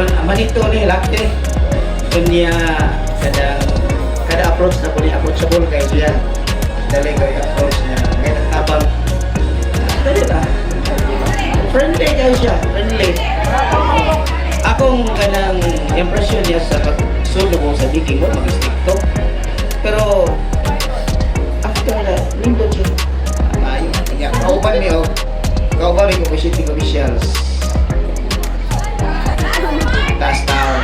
karon manito ni lakte kunya kada approach na po ni approachable kay siya dali kay approach niya ngayon tabang dali ba friendly kay siya friendly akong kanang impression niya sa pagsulo mo sa diking mo mag-stricto pero after that nindot siya ayun kanya kauban ko city officials taas tao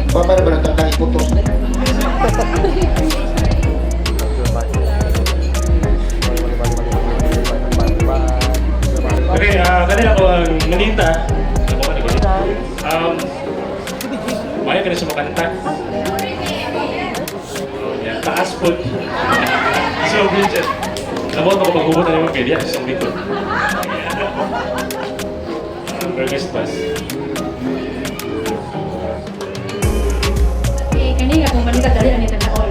paano ba nagtatang iputos na okay, kanila ko ang manita. Maya ka na sa makanta. Taas po. So, Bridget. Namot ako pag-ubot na yung media sa isang likod. Burgers Bus. Kanina kung manita dali ang ito na all.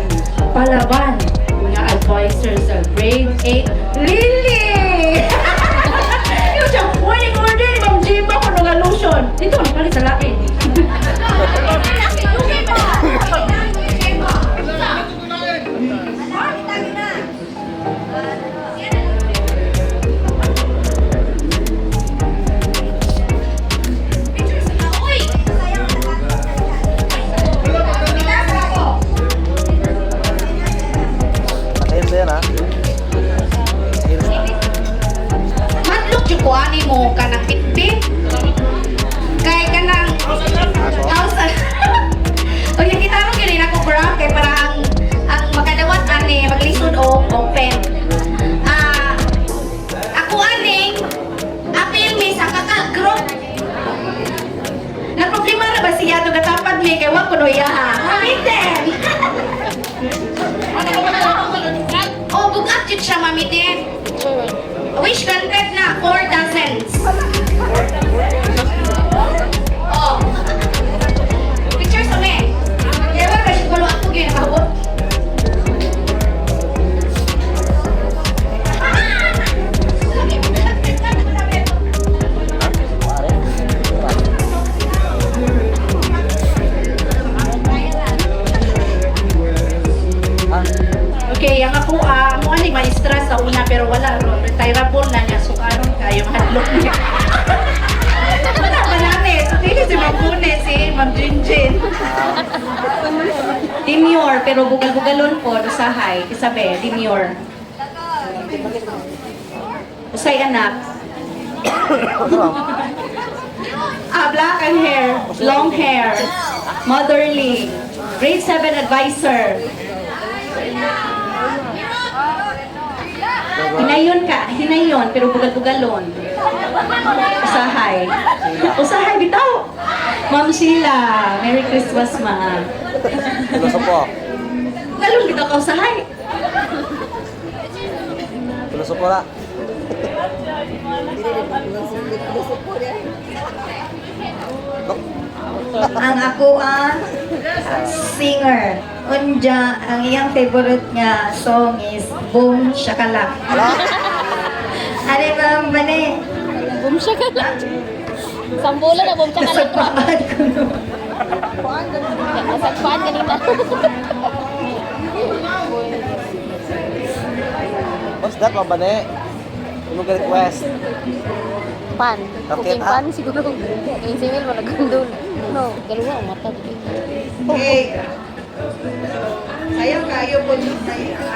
Palaban. Mga advisor sa grade 8. Lily! Yung siya, warning order ni Ma'am Jimba kung nung lotion. Dito, ang palit sa laki. Madlok yung kuhanin mo ka ng pitbit. Kaya ka ng thousand. O yung kita nung ganun ako bra, kaya para ang makadawat ani, maglisod o open. Ako aning, apil mi sa kakagroup. Na problema na ba siya ito katapad mi, kaya wag ko no iyaha. Mamitin! O, bugat yun siya mamitin. Wish content na 4 dozens. Oh. Pictures o me. Kaya wala siya kulo ako gawin nakabot. Okay, ang ako, ano aning maestra sa una pero wala ron. Retireable na niya. So, karon kayo, hadlok niya. Wala pa namin. So, hindi si Ma'am Pune, si Ma'am Jinjin. Demure, pero bugal-bugalon po, usahay. Isabe, demure. Usay anak. Black and hair, long hair, motherly, grade 7 advisor. Hinayon, pero bugal-bugalon. Usahay. Usahay, bitaw. Ma'am Sheila, Merry Christmas, ma'am. Tuloso po. Galong bitaw ka usahay. Tuloso po na. Ang ako singer. Unja, ang iyang favorite nga song is Boom Shakalak. Ano ba ba ni? Boom shakalak. Sambulan na boom shakalak. Kasapaan ko no. Kasagpaan kanina. What's that, mabane? Ano ka request? Pan. Okay, Cooking pan siguro. Yung simil mo nagkandun. No, galuha ang mata dito. Okay. Sayang kayo po.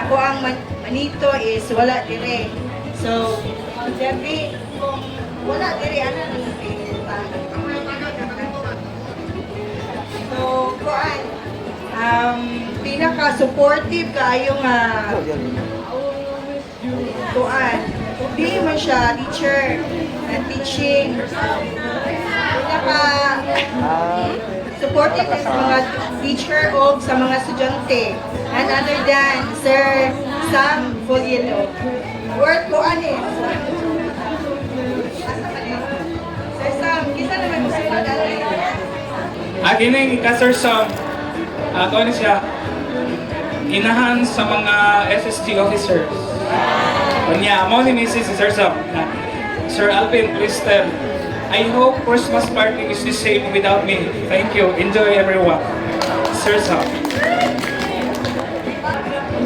Ako ang manito is wala dire. So, sabi, kung wala dire, ano nang So, kuan, pinaka-supportive kayo nga kuan. Hindi man siya teacher and teaching. Pinaka supportive is mga teacher o sa mga estudyante. And other than Sir Sam Folino. Word ko ani. Sir Sam, kisa naman mo sa pag-alay. Gining ka-Sir Sam, ano siya, ginahan sa mga SSG officers. Kanya, mo ni Mrs. Sir Sam. Sir Alvin, please tell. I hope Christmas party is the same without me. Thank you. Enjoy everyone. Sir Sam.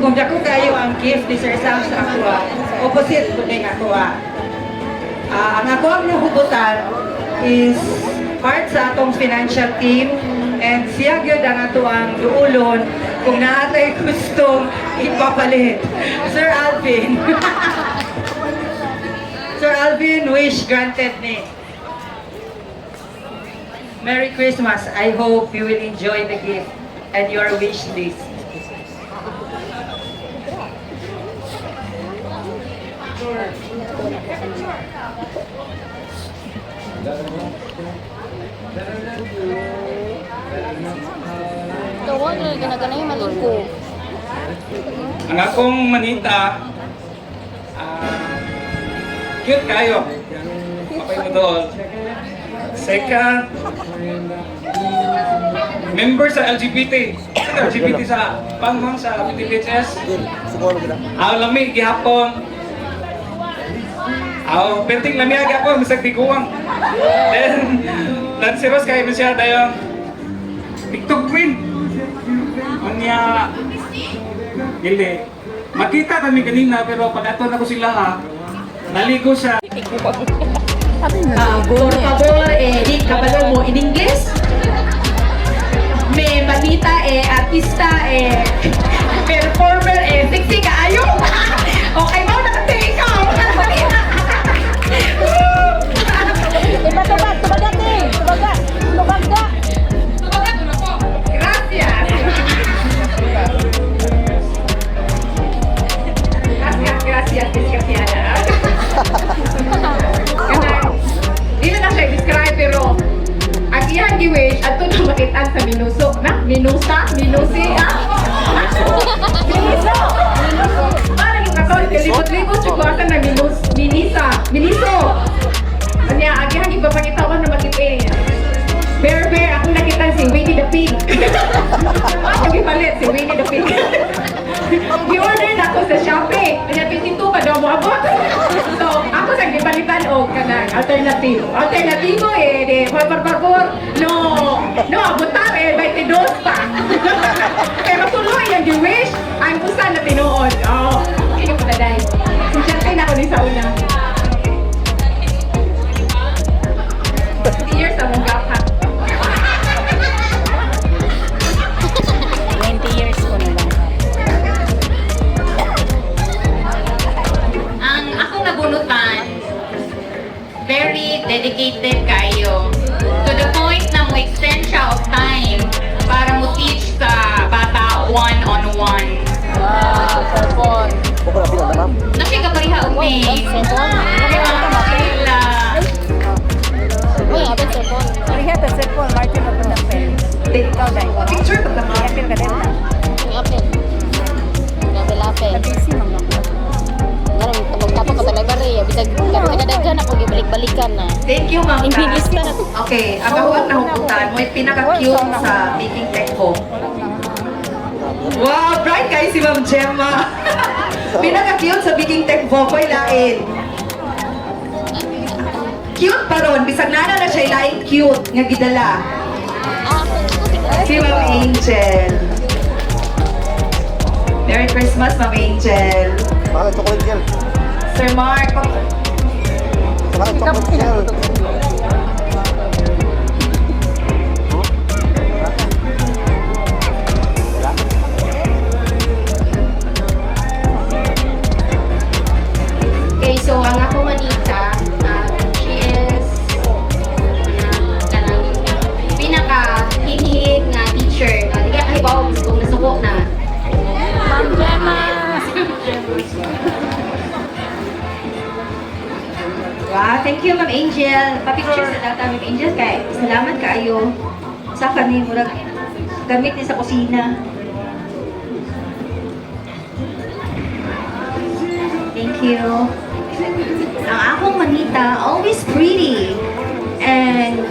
Kung dako kayo ang gift ni Sir Sam sa ako, opposite ko din ako. Ang ako ang nahugutan is part sa atong financial team and siya gyud ang ato ang duulon kung naatay gustong ipapalit. Sir Alvin. Sir Alvin, wish granted ni. Merry Christmas. I hope you will enjoy the gift and your wish list. Tawag na ginagana yung maliko. Ang akong manita, cute kayo. Okay mo doon. Second, member sa LGBT. Sa LGBT sa panghang sa PTPHS. Siguro kita. Lami, gihapon. Penting lami agapon, misag tiguang. Then, danseros kayo na siya dayong TikTok queen. Unya, gili. Makita kami kanina pero pag ato na ko sila naligo siya. Por favor, di kabalo mo in English. May manita, artista, performer, sexy kaayo. Okay mo, nakatay ikaw. Tubag, tubagat eh! Tubagat! Tubagat! Gracias. Gracias, desgraciada. Dili na siya describe pero ang iyang giwish ato na makitaan sa minuso na minusa minusi minuso parang yung kakawin kalibot-libot siguratan na miniso kanya agihang ipapakitawan na makipin bear akong nakita si Winnie the Pig ako gipalit si Winnie the Pig i-order na ako sa Shopee kanya 22 pa daw mo abot so ako sa gipalitan o kanang alternatibo de por favor no abutar 22 pa pero tuloy ang giwish ang usan na tinuod kaya ko daday sinsyantay na ako ni sa una 50 years ang gap ha 20 years ko na lang. Ang akong nabunutan, very dedicated kayo. To the point na mo extend siya of time para mo teach sa bata one-on-one. Wow, cellphone. Buko na pinanda, ma'am. Nasi ka pariha uming. Cellphone? Uy, abot cellphone. Lihat sa cellphone, Martin mo na pen. Ikaw dahil. picture pag naman Apil ka din na. Ang apel. Apel. Busy mga. Ngayon, magtapos ka talaga rin. Bisag kadaghan ako, gibalik-balikan na. thank you ma'am English Kat. na. Okay, ang ako ang nahukutan mo yung pinaka-cute sa baking tech ko. Wow, bright guys si Ma'am Gemma. Pinaka-cute sa baking tech ko, ko'y lain. Cute pa ron, bisag nana na siya lain cute, nga gidala. Si Ma'am Angel. Merry Christmas, Ma'am Angel. Bakit chocolate gel? Sir Mark, Bakit chocolate gel? Okay, so ang ako manita, she is pinaka-hinihig nga teacher. Di ka kahibaw, kung nasuko na. Ma'am Gemma! wow, thank you Ma'am Angel. Pa-picture sa data Ma'am Angel kay salamat kaayo. Sa kani murag gamit ni sa kusina. Thank you. Ang akong manita, always pretty and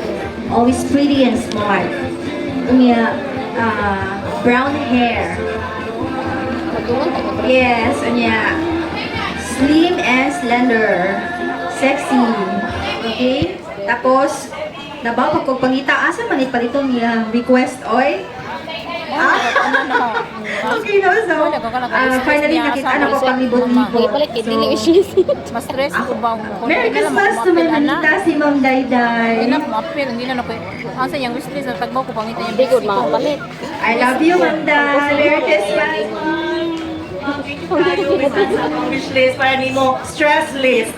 smart. Unya, brown hair. Magtungan tayo. Yes, unya, slim and slender. sexy. Okay? Tapos, nabaw pag pangita, asa man ipalitong niya request, oy? Okay na, so, finally nakita na ko panglibot-libot. Balik kay dili wishlist. Mas stress ko ba? Merry Christmas to my manita, si Ma'am Dayday. Hindi na ma-appeal, hindi na ako. Asa yung wishlist na tagbaw ko pangita yung Hindi good makapalit. I love you, Ma'am Day. Merry Christmas. Wish list para ni mo stress list.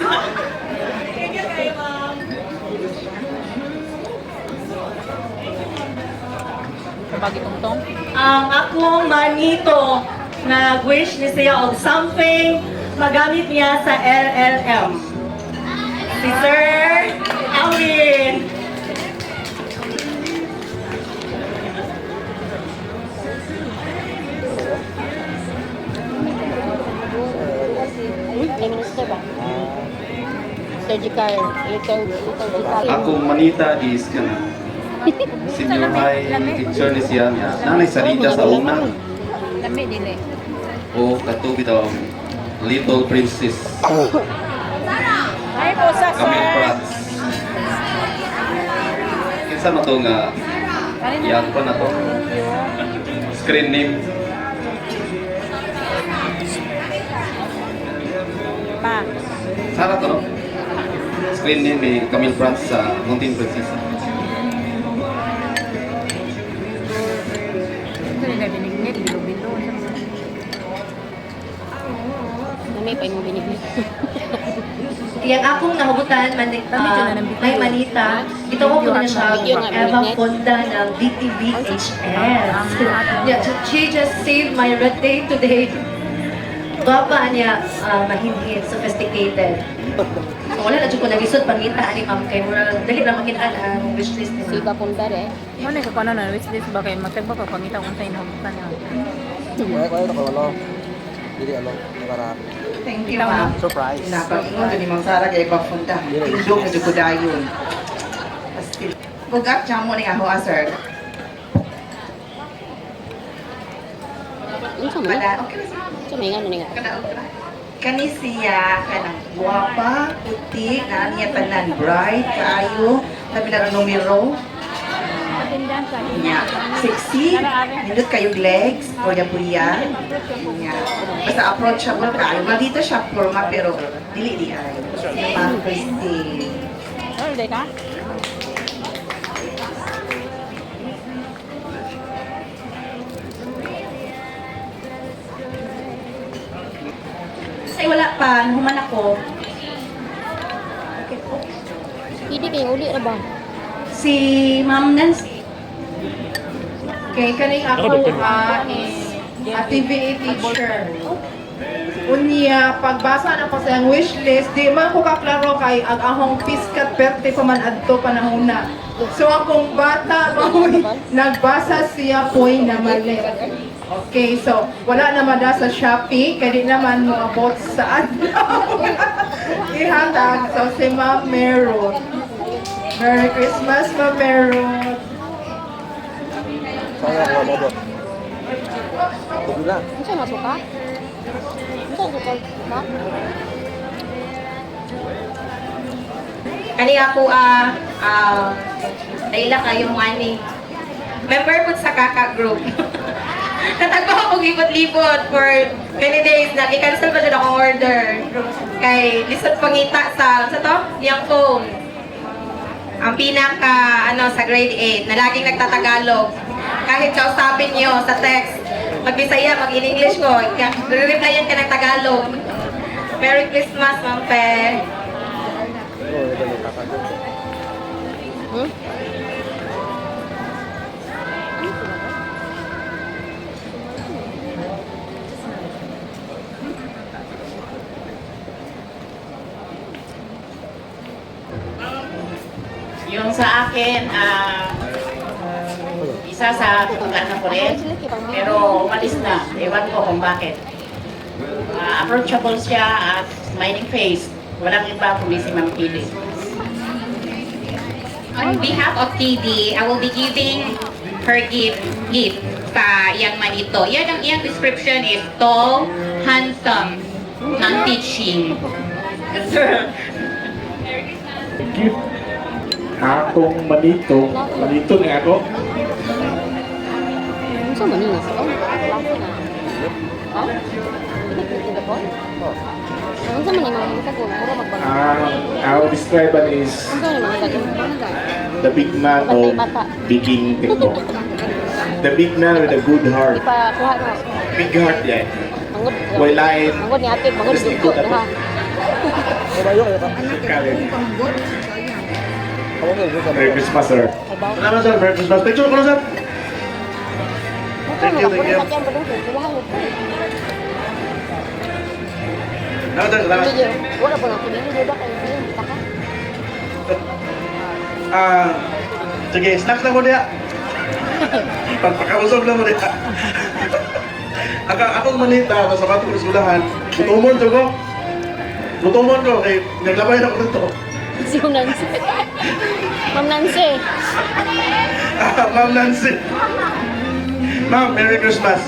Pagi tong. Ang akong manito na wish ni siya og something magamit niya sa LLM. Si Sir Alvin. Prime Minister ba? Surgical, liturgical. Akong manita is kana senior high teacher ni siya niya. Nanay Sarita sa una Lami dili. o katubi daw Little Princess Ay po sa Camille Prats. Kinsa na to nga yan pa na to screen name Pa. Sara to no? Screen name ni Camille Prats sa Mountain Princess. Ito nila binignet, bilo-bilo. Nami pa yung binigay. Yang akong nahugutan, may manita. Ito ko po na siya, Eva Fonda ng DTVHS. Yeah, she just saved my birthday today. Baba niya, mahinhin, sophisticated. So, wala na dyan ko nagisod, pangita ni Ma'am kay mura. Dali na makitaan ang wishlist Si nila. Bakunda eh. Ano ko paano na wishlist ba kay magtagba ko pangita kung sa inabutan niya. Kaya ko ano. Dili ano, para Thank you, ma'am. surprise. Napag-ingon ni Ma'am Sara kay Bafunda. Tindog na dyan ko dayon. Bugat siya mo ni ako, sir. Ano sa mo? Wala, okay na siya. Sa may nga nga. Kani siya kanang guwapa, puti, na niya tanan bright, kaayo, tabi na numero. Nya, sexy, nindot kayong legs, puya-puya. Nya, basta approachable kaayo. Maldito siya forma pero dili di ay. Si Ma'am Christine. Ano day ka? Ay, wala pa. Nahuman ako. Hindi kayo uli na ba? Si Ma'am Nancy. Kay kaning ako is a TVA teacher. Unya, pagbasa na ko sa iyang wishlist, di man ko kaklaro kay ang ahong piskat perte pa man adto panahona. So akong bata, mahoy, nagbasa siya po'y na mali. Okay, so wala naman na sa Shopee, kaya di naman mo abot sa adlaw. Ihatag, so si Ma'am Meron. Merry Christmas, Ma'am Meron. Saya ko mabot. Tubi na. Ano siya masuka? Ano siya masuka? Ma? Kani ako, Layla kayo money. Member po sa Kaka Group. Katagpo ako libot-libot for many days na i-cancel pa dyan akong order. Kay lisod pangita sa to? Yung phone. Ang pinaka, sa grade 8, na laging nagtatagalog. Kahit kausapin nyo sa text, mag-Bisaya, mag-in-English ko, re-replyan ka ng Tagalog. Merry Christmas, Ma'am Pe. Hmm? Yung sa akin, isa sa tutulan na ko rin, pero umalis na. Ewan ko kung bakit. Approachable siya at smiling face. Walang iba kundi si Ma'am Pili. On behalf of TD, I will be giving her gift sa iyang manito. Yan ang iyang description is tall, handsome, non-teaching. Thank you. Akong manito. Manito na ako. Ano sa maninis? Oh, klase na. Ha? Hindi po? Ano sa maninis? Mga ko, mura magbanag. I'll describe it is Ano sa maninis? the big man of Biking Tekmo. The big man with a good Di heart. pa kuha no. Big heart yan. Mangod. Walain. Mangod ni ate, mangod Gusto dugto ko ha. Kabayo kayo ka. Kalin. Kamu kayo ka. Merry Christmas, sir. Ay ba? Salamat sir, Merry Christmas. Picture ko na sir. Thank you, thank you. Salamat. Wala po na kunin di ba kayo din kita ka. Sige, snacks na mo niya. Pagpakausap na mo niya. Akong manita, masabat ko isulahan. Gutumon to ko. Gutumon ko, kay naglabay na ko nito. Si Nancy. Ma'am Nancy. Ma'am Nancy. Ma'am, Merry Christmas.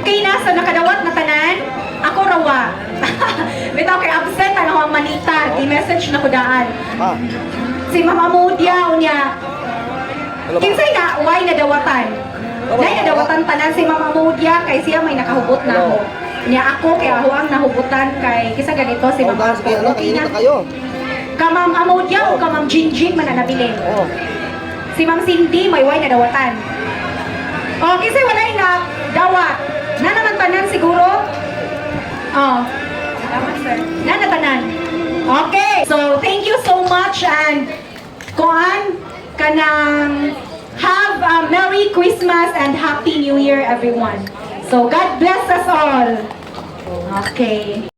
Okay na sa nakadawat na tanan, ako rawa. Bitaw kay absent ang manita, i-message na ko daan. Ah. Si Mama Mudia unya. Kinsay na why nadawatan? Nay nadawatan tanan si Mama Mudia kay siya may nakahubot na ako. Nya ako kay ako ang nahubutan kay kisa ganito si Mama. Sige, ano, Okay na. kayo. Ka Ma'am Amudia o ka Ma'am Jinjin man na nabilin. Oh. Si Ma'am Cindy may why nadawatan. O kasi wala na dawat. Na naman tanan siguro. Oh. Na tanan. Okay. So thank you so much and kuan kanang have a Merry Christmas and Happy New Year everyone. So God bless us all. Okay.